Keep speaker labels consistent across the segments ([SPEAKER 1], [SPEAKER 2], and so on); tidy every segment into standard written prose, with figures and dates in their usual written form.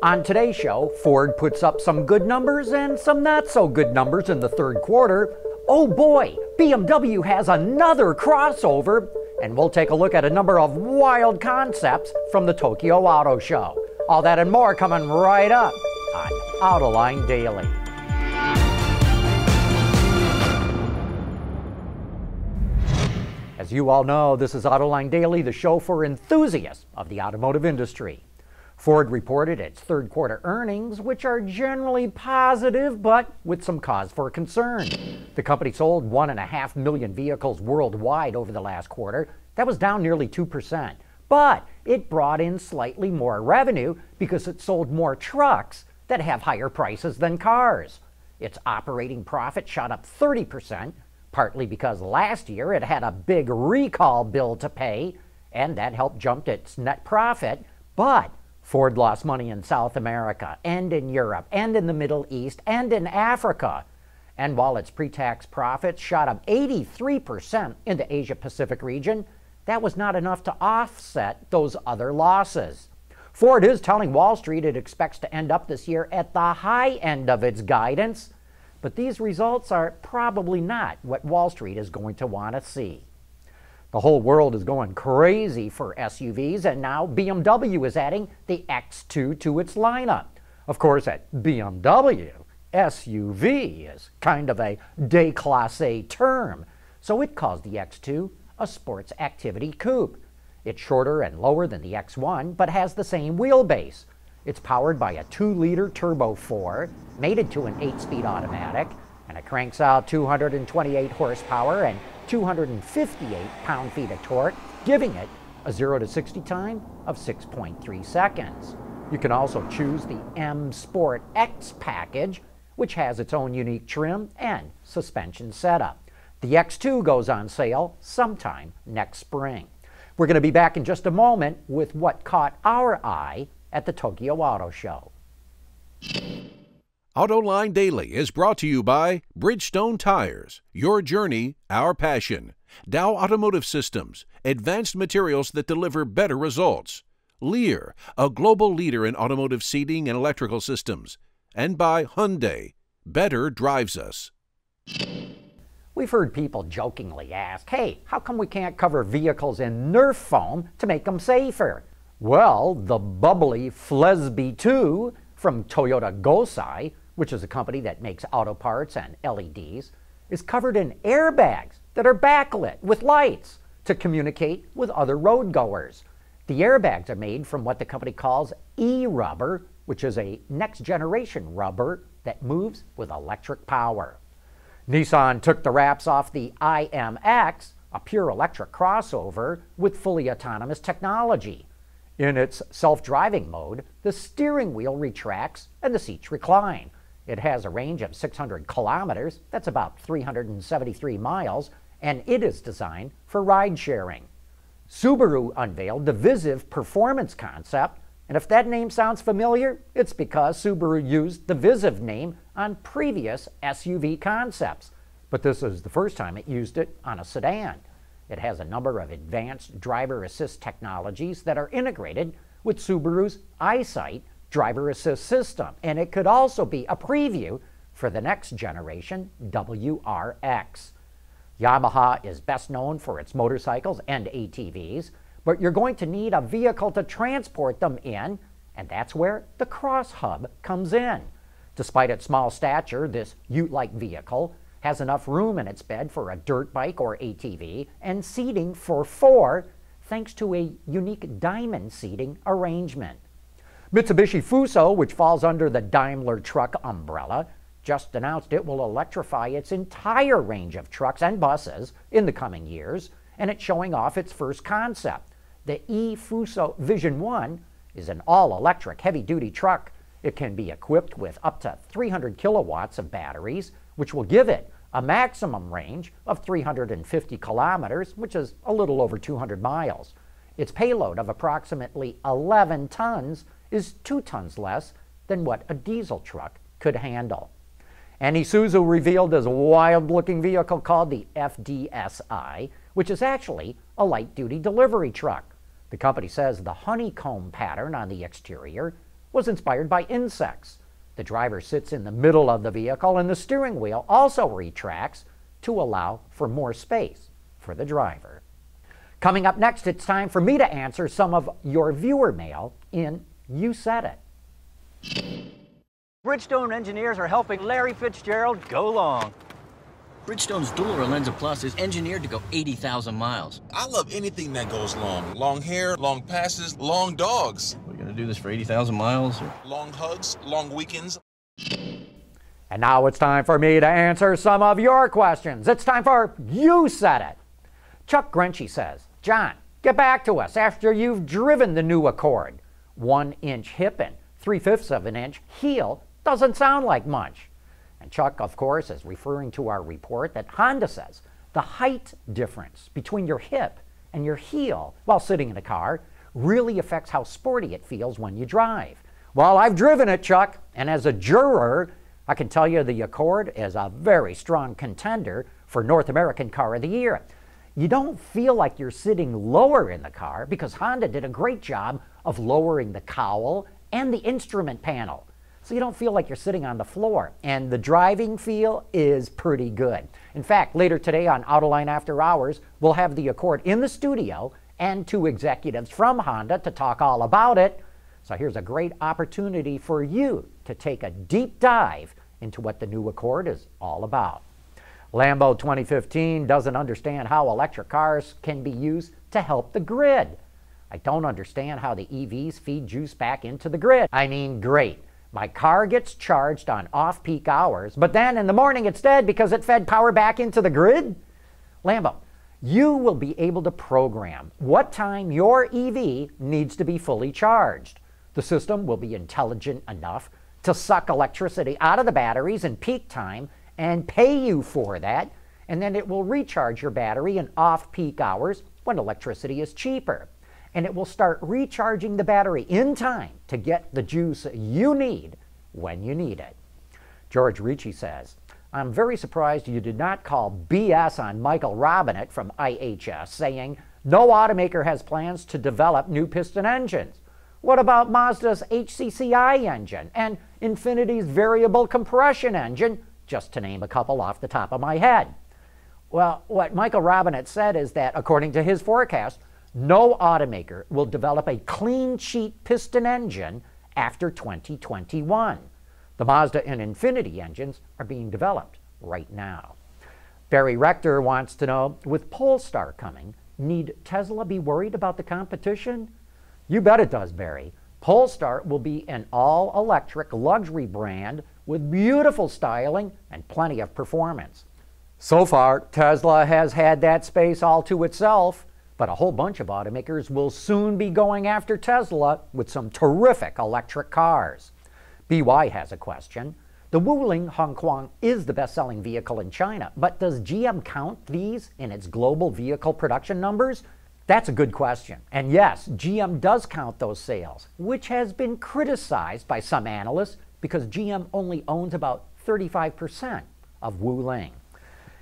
[SPEAKER 1] On today's show, Ford puts up some good numbers and some not so good numbers in the third quarter. Oh boy, BMW has another crossover, and we'll take a look at a number of wild concepts from the Tokyo Auto Show. All that and more coming right up on Autoline Daily. As you all know, this is Autoline Daily, the show for enthusiasts of the automotive industry. Ford reported its third quarter earnings, which are generally positive, but with some cause for concern. The company sold 1.5 million vehicles worldwide over the last quarter. That was down nearly 2%. But it brought in slightly more revenue because it sold more trucks that have higher prices than cars. Its operating profit shot up 30%, partly because last year it had a big recall bill to pay, and that helped jump its net profit. But Ford lost money in South America, and in Europe, and in the Middle East, and in Africa. And while its pre-tax profits shot up 83% in the Asia-Pacific region, that was not enough to offset those other losses. Ford is telling Wall Street it expects to end up this year at the high end of its guidance, but these results are probably not what Wall Street is going to want to see. The whole world is going crazy for SUVs, and now BMW is adding the X2 to its lineup. Of course, at BMW, SUV is kind of a déclassé term, so it calls the X2 a sports activity coupe. It's shorter and lower than the X1, but has the same wheelbase. It's powered by a 2-liter turbo 4, mated to an 8-speed automatic, and it cranks out 228 horsepower and 258 pound-feet of torque, giving it a 0 to 60 time of 6.3 seconds. You can also choose the M Sport X package, which has its own unique trim and suspension setup. The X2 goes on sale sometime next spring. We're going to be back in just a moment with what caught our eye at the Tokyo Auto Show.
[SPEAKER 2] Autoline Daily is brought to you by Bridgestone Tires, your journey, our passion. Dow Automotive Systems, advanced materials that deliver better results. Lear, a global leader in automotive seating and electrical systems. And by Hyundai, better drives us.
[SPEAKER 1] We've heard people jokingly ask, hey, how come we can't cover vehicles in Nerf foam to make them safer? Well, the bubbly Flesby 2 from Toyota Gosei, which is a company that makes auto parts and LEDs, is covered in airbags that are backlit with lights to communicate with other road goers. The airbags are made from what the company calls e-rubber, which is a next-generation rubber that moves with electric power. Nissan took the wraps off the IMx, a pure electric crossover with fully autonomous technology. In its self-driving mode, the steering wheel retracts and the seats recline. It has a range of 600 kilometers, that's about 373 miles, and it is designed for ride-sharing. Subaru unveiled the VIZIV performance concept, and if that name sounds familiar, it's because Subaru used the VIZIV name on previous SUV concepts. But this is the first time it used it on a sedan. It has a number of advanced driver assist technologies that are integrated with Subaru's EyeSight driver assist system, and it could also be a preview for the next generation WRX. Yamaha is best known for its motorcycles and ATVs, but you're going to need a vehicle to transport them in, and that's where the Cross Hub comes in. Despite its small stature, this ute-like vehicle has enough room in its bed for a dirt bike or ATV and seating for 4, thanks to a unique diamond seating arrangement. Mitsubishi FUSO, which falls under the Daimler Truck umbrella, just announced it will electrify its entire range of trucks and buses in the coming years, and it's showing off its first concept. The E-FUSO Vision 1 is an all-electric heavy-duty truck. It can be equipped with up to 300 kilowatts of batteries, which will give it a maximum range of 350 kilometers, which is a little over 200 miles. Its payload of approximately 11 tons is 2 tons less than what a diesel truck could handle. And Isuzu revealed this wild-looking vehicle called the FDSI, which is actually a light-duty delivery truck. The company says the honeycomb pattern on the exterior was inspired by insects. The driver sits in the middle of the vehicle and the steering wheel also retracts to allow for more space for the driver. Coming up next, it's time for me to answer some of your viewer mail in You Said It.
[SPEAKER 3] Bridgestone engineers are helping Larry Fitzgerald go long.
[SPEAKER 4] Bridgestone's dual Relenza Plus is engineered to go 80,000 miles.
[SPEAKER 5] I love anything that goes long. Long hair, long passes, long dogs.
[SPEAKER 4] We're gonna do this for 80,000 miles? Or?
[SPEAKER 5] Long hugs, long weekends.
[SPEAKER 1] And now it's time for me to answer some of your questions. It's time for You Said It. Chuck Grenchy says, John, get back to us after you've driven the new Accord. 1-inch hip and 3/5 of an inch heel doesn't sound like much. And Chuck, of course, is referring to our report that Honda says the height difference between your hip and your heel while sitting in a car really affects how sporty it feels when you drive. Well, I've driven it, Chuck, and as a juror, I can tell you the Accord is a very strong contender for North American Car of the Year. You don't feel like you're sitting lower in the car because Honda did a great job of lowering the cowl and the instrument panel. So you don't feel like you're sitting on the floor. And the driving feel is pretty good. In fact, later today on Autoline After Hours, we'll have the Accord in the studio and 2 executives from Honda to talk all about it. So here's a great opportunity for you to take a deep dive into what the new Accord is all about. Lambo 2015 doesn't understand how electric cars can be used to help the grid. I don't understand how the EVs feed juice back into the grid. I mean, great. My car gets charged on off-peak hours, but then in the morning it's dead because it fed power back into the grid? Lambo, you will be able to program what time your EV needs to be fully charged. The system will be intelligent enough to suck electricity out of the batteries in peak time and pay you for that, and then it will recharge your battery in off-peak hours when electricity is cheaper. And it will start recharging the battery in time to get the juice you need when you need it. George Ricci says, I'm very surprised you did not call BS on Michael Robinett from IHS saying no automaker has plans to develop new piston engines. What about Mazda's HCCI engine and Infiniti's variable compression engine, just to name a couple off the top of my head? Well, what Michael Robinett said is that, according to his forecast, no automaker will develop a clean sheet piston engine after 2021. The Mazda and Infiniti engines are being developed right now. Barry Rector wants to know, with Polestar coming, need Tesla be worried about the competition? You bet it does, Barry. Polestar will be an all-electric luxury brand with beautiful styling and plenty of performance. So far, Tesla has had that space all to itself. But a whole bunch of automakers will soon be going after Tesla with some terrific electric cars. BY has a question. The Wuling Hongguang is the best-selling vehicle in China, but does GM count these in its global vehicle production numbers? That's a good question. And yes, GM does count those sales, which has been criticized by some analysts because GM only owns about 35% of Wuling.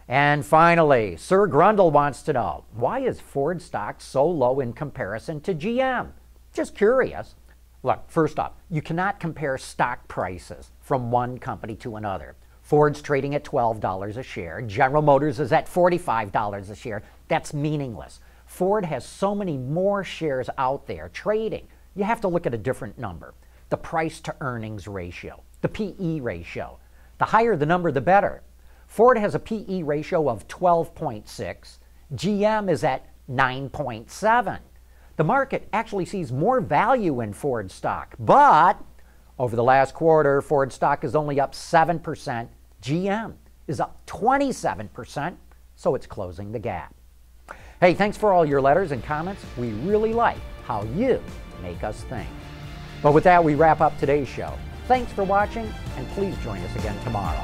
[SPEAKER 1] And finally, Sir Grundle wants to know, why is Ford stock so low in comparison to GM? Just curious. Look, first off, you cannot compare stock prices from one company to another. Ford's trading at $12 a share. General Motors is at $45 a share. That's meaningless. Ford has so many more shares out there trading. You have to look at a different number. The price to earnings ratio, the PE ratio. The higher the number, the better. Ford has a PE ratio of 12.6. GM is at 9.7. The market actually sees more value in Ford stock, but over the last quarter, Ford stock is only up 7%. GM is up 27%, so it's closing the gap. Hey, thanks for all your letters and comments. We really like how you make us think. But with that, we wrap up today's show. Thanks for watching, and please join us again tomorrow.